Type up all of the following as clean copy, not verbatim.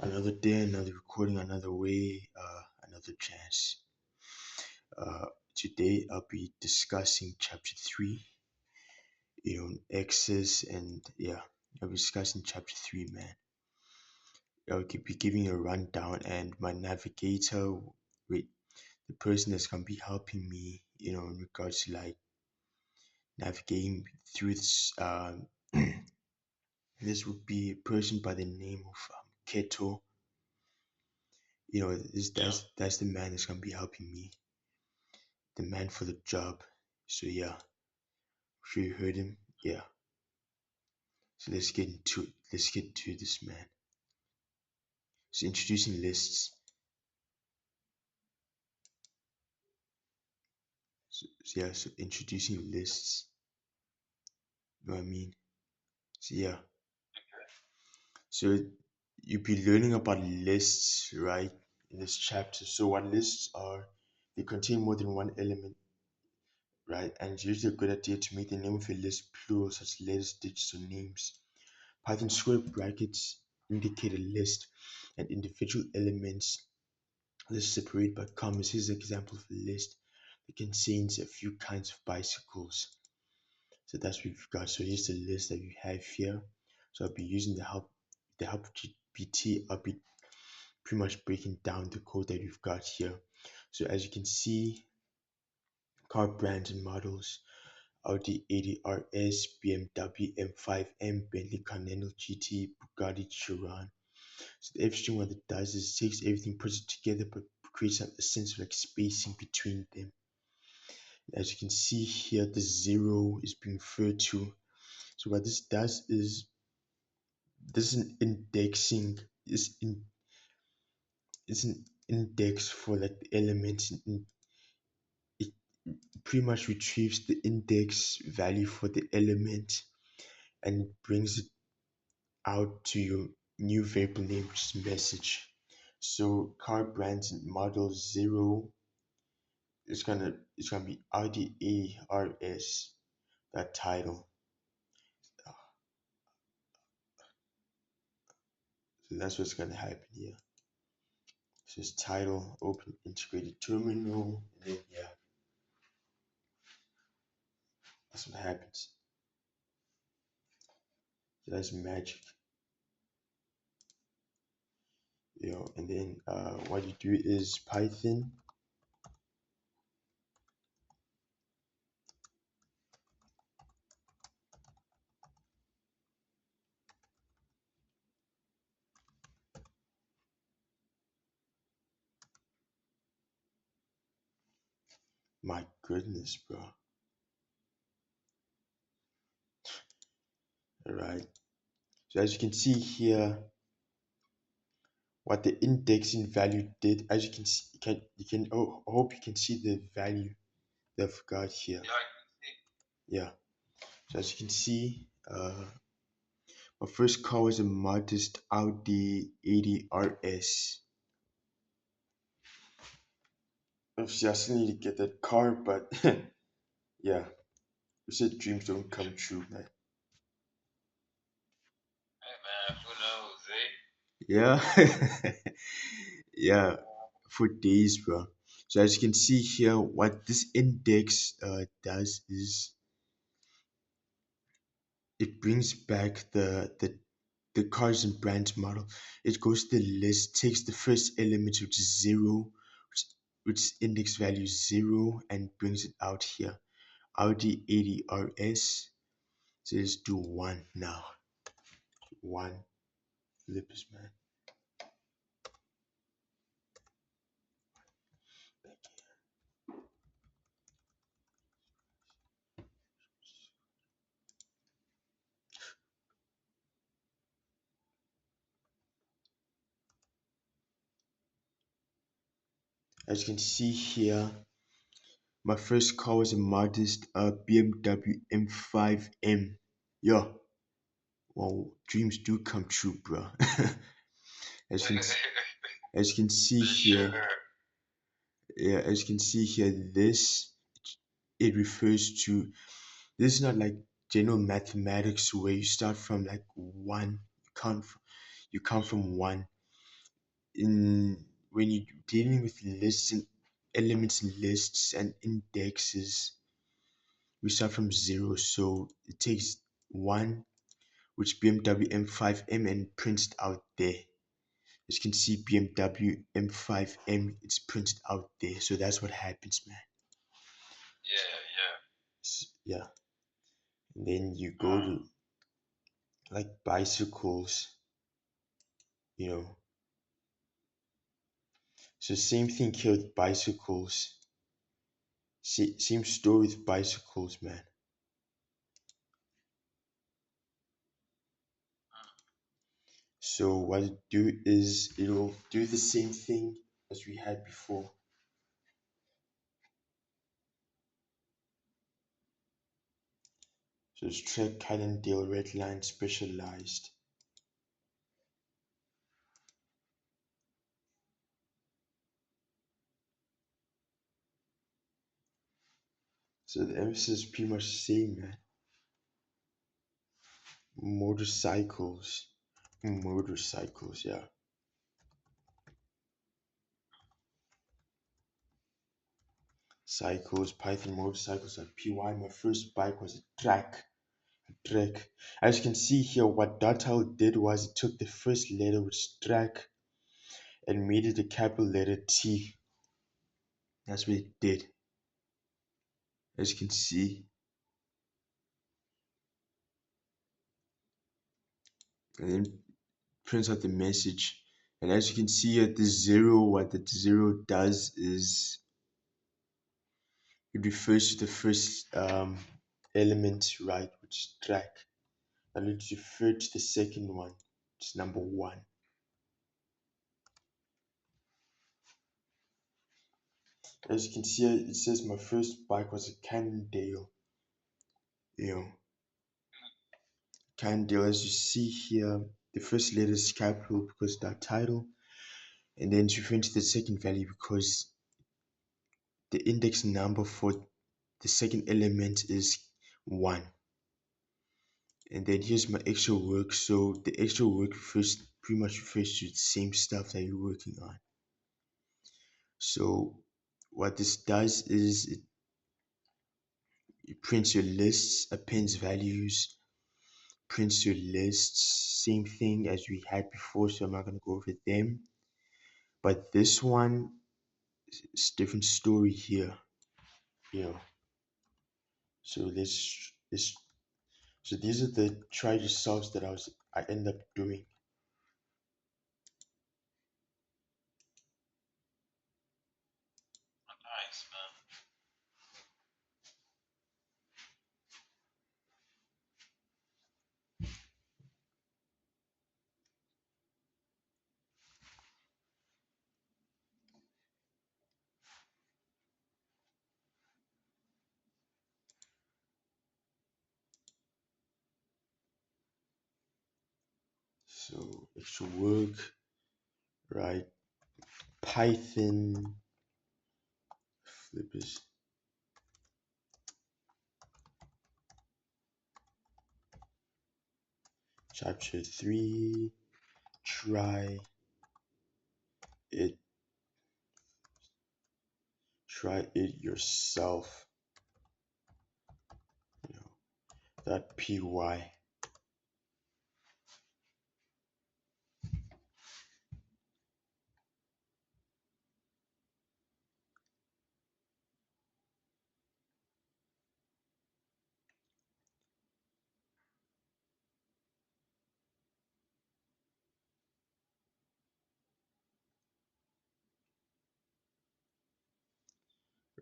Another day, another recording, another way, another chance. Today I'll be discussing chapter 3, Exodus, and I'll be discussing chapter 3, man. I'll be giving a rundown, and my navigator, with the person that's gonna be helping me, in regards to like navigating through this. This would be a person by the name of Keto. That's the man that's gonna be helping me, the man for the job. So I'm sure you heard him. Yeah. So let's get to this, man. So introducing lists. So introducing lists. You know what I mean? So So you'll be learning about lists, right? In this chapter. So what lists are, they contain more than one element, right? And it's usually a good idea to make the name of a list plural, such as letters, digits, or names. Python square brackets indicate a list and individual elements. Let's separate by commas. Here's an example of a list that contains a few kinds of bicycles. So that's what we've got. So here's the list that we have here. So I'll be using the help of GPT. I'll be pretty much breaking down the code that we've got here. So as you can see, car brands and models: Audi 80 RS, BMW M5M, Bentley Continental GT, Bugatti Chiron. So the interesting one that does is takes everything, puts it together, but creates a sense of like spacing between them. As you can see here, the zero is being referred to. So what this does is this is an indexing is in it's an index for like the elements. It pretty much retrieves the index value for the element and brings it out to your new variable name, which is message. So car brands and model zero it's gonna be RDARS, that title. So that's what's gonna happen here. So it's title, open integrated terminal, and then that's what happens. So that's magic. And then what you do is Python. My goodness, bro. Alright. So as you can see here, what the indexing value did, as you can see, I hope you can see the value that I've got here. Yeah. So as you can see, my first car was a modest Audi 80 RS. Obviously, I still need to get that car, but yeah, we said dreams don't come true, man. Yeah, yeah, for days, bro. So as you can see here, what this index does is it brings back the cars and brands model. It goes to the list, takes the first element, which is zero, which is index value zero, and brings it out here. Audi 80 RS. So let's do one now. One Lippis, man. As you can see here, my first car was a modest BMW M5M. Yo, well, dreams do come true, bro. as, you can, as you can see here, yeah, as you can see here, this it refers to, this is not like general mathematics where you start from like one, you count from one, in when you're dealing with lists and elements in lists and indexes, we start from zero. So it takes one, which BMW M5M, and prints it out there. As you can see, BMW M5M, it's printed out there. So that's what happens, man. Yeah, yeah. Yeah. And then you go to like bicycles, you know. So same thing here with bicycles. Same story with bicycles, man. So what it do is it'll do the same thing as we had before. So it's track Cannondale Red Line Specialized. So the emphasis is pretty much the same, man. Motorcycles. Motorcycles, yeah. Cycles, Python motorcycles at PY. My first bike was a track. As you can see here, what Dotile did was it took the first letter, which is track, and made it a capital letter T. That's what it did. As you can see, and then prints out the message. And as you can see at the zero, what the zero does is it refers to the first element, right, which is track. And it refers to the second one, which is number one. As you can see, it says my first bike was a Cannondale. You know, Cannondale. As you see here, the first letter is capital because that title, and then it's referring to the second value because the index number for the second element is 1. And then here's my extra work. So the extra work refers pretty much refers to the same stuff that you're working on. So what this does is it prints your lists, appends values, prints your lists, same thing as we had before, so I'm not gonna go over them. But this one is different story here. You know. So let's so these are the try to solves that I end up doing. Nice, man. So extra work, right? Python, flippers, chapter 3, try it, try it yourself, you know, that py.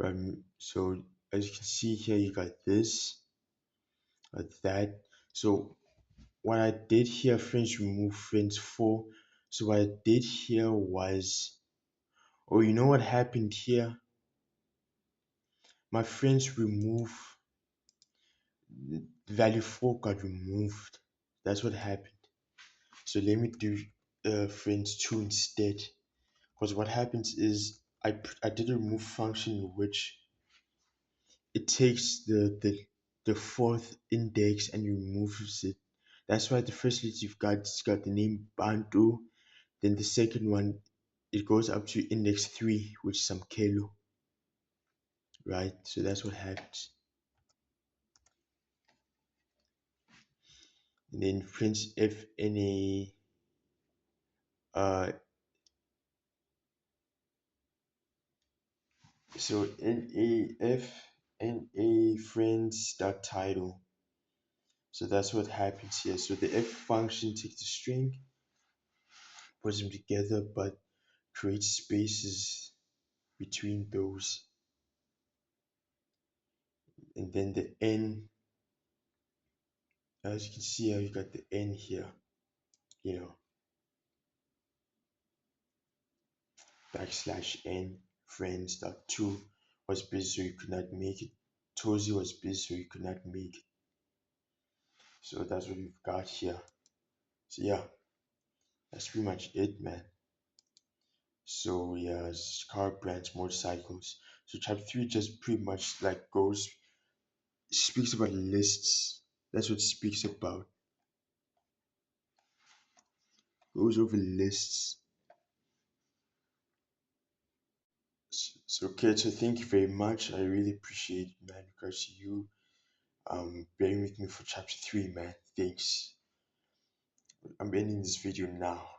Right? So as you can see here, you got this, that. So what I did here, friends, remove friends 4. So what I did here was, oh, you know what happened here? My friends remove value 4 got removed. That's what happened. So let me do friends 2 instead. Because what happens is I did a remove function in which it takes the fourth index and removes it. That's why the first list you've got, it's got the name Bantu. Then the second one it goes up to index 3, which is some kilo, right? So that's what happens. And then prints if any uh so NA friends dot title. So that's what happens here. So the if function takes the string, puts them together, but creates spaces between those. And then the n, as you can see how you got the n here, you know, backslash n friends dot two was busy so you could not make it. Tozy was busy so you could not make it. So that's what we've got here. So yeah, that's pretty much it, man. So yeah, it's car brands, motorcycles. So chapter three just pretty much like speaks about lists. That's what it speaks about. Goes over lists. So okay, so thank you very much. I really appreciate it, man, because you bearing with me for chapter three, man. Thanks. I'm ending this video now.